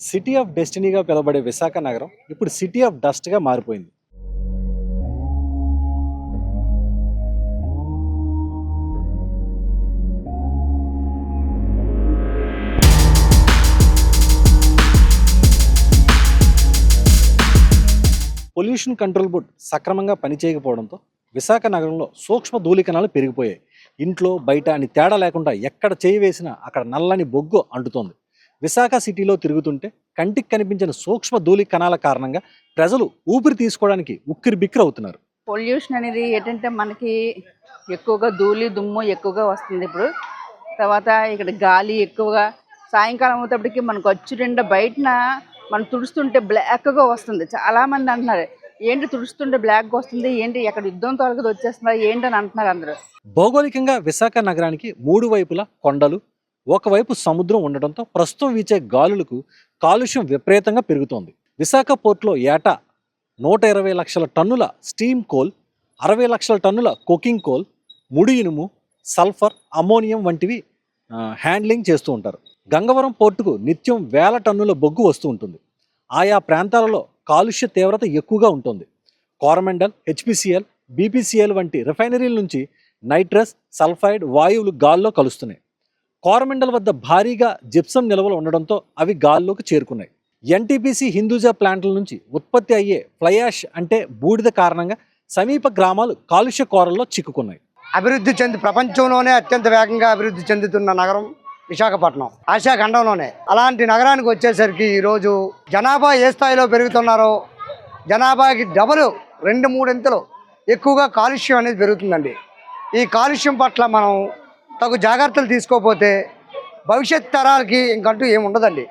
City of డెస్టినీగా పిలువబడే విశాఖ నగరం ఇప్పుడు సిటీ ఆఫ్ డస్ట్గా మారిపోయింది. పొల్యూషన్ కంట్రోల్ బోర్డ్ సక్రమంగా పనిచేయకపోవడంతో విశాఖ నగరంలో సూక్ష్మ ధూళికణాలు పెరిగిపోయాయి. ఇంట్లో బయట అని తేడా లేకుండా ఎక్కడ చేయి వేసినా అక్కడ నల్లని బొగ్గు అంటుతోంది. విశాఖ సిటీలో తిరుగుతుంటే కంటికి కనిపించిన సూక్ష్మ ధూళి కణాల కారణంగా ప్రజలు ఊపిరి తీసుకోవడానికి ఉక్కిరి బిక్కిరి అవుతున్నారు. పొల్యూషన్ అనేది ఏంటంటే మనకి ఎక్కువగా ధూళి దుమ్ము ఎక్కువగా వస్తుంది. ఇప్పుడు తర్వాత ఇక్కడ గాలి ఎక్కువగా సాయంకాలం అవుతప్పటికి మనకు వచ్చి నిండా బయటన మనం తుడుస్తుంటే బ్లాక్గా వస్తుంది. చాలామంది అంటున్నారు ఏంటి తుడుస్తుంటే బ్లాక్గా వస్తుంది, ఏంటి ఎక్కడ యుద్ధం తొలగదు వచ్చేస్తున్నారు ఏంటి అని అంటున్నారు అందరూ. భౌగోళికంగా విశాఖ నగరానికి మూడు వైపులా కొండలు, ఒకవైపు సముద్రం ఉండడంతో ప్రస్తుతం వీచే గాలులకు కాలుష్యం విపరీతంగా పెరుగుతోంది. విశాఖ పోర్టులో ఏటా 120 లక్షల టన్నుల స్టీమ్ కోల్, 60 లక్షల టన్నుల కుకింగ్ కోల్, ముడి ఇనుము, సల్ఫర్, అమోనియం వంటివి హ్యాండ్లింగ్ చేస్తూ ఉంటారు. గంగవరం పోర్టుకు నిత్యం వేల టన్నుల బొగ్గు వస్తూ ఉంటుంది. ఆయా ప్రాంతాలలో కాలుష్య తీవ్రత ఎక్కువగా ఉంటుంది. కోరమండల్, హెచ్పిసిఎల్, బీపీసీఎల్ వంటి రిఫైనరీల నుంచి నైట్రస్, సల్ఫైడ్ వాయువులు గాల్లో కలుస్తున్నాయి. కోరమండల్ వద్ద భారీగా జిప్సం నిల్వలు ఉండడంతో అవి గాల్లోకి చేరుకున్నాయి. ఎన్టీపీసీ హిందూజా ప్లాంట్ల నుంచి ఉత్పత్తి అయ్యే ఫ్లై యాష్ అంటే బూడిద కారణంగా సమీప గ్రామాలు కాలుష్య కోరల్లో చిక్కుకున్నాయి. అభివృద్ధి చెంది ప్రపంచంలోనే అత్యంత వేగంగా అభివృద్ధి చెందుతున్న నగరం విశాఖపట్నం, ఆసియా ఖండంలోనే. అలాంటి నగరానికి వచ్చేసరికి ఈరోజు జనాభా ఏ స్థాయిలో పెరుగుతున్నారో జనాభాకి డబుల్ 2-3 ఇంతలు ఎక్కువగా కాలుష్యం అనేది పెరుగుతుందండి. ఈ కాలుష్యం పట్ల మనం తగు జాగ్రత్తలు తీసుకోకపోతే భవిష్యత్ తరాలకి ఇంకంటూ ఏమి ఉండదండి.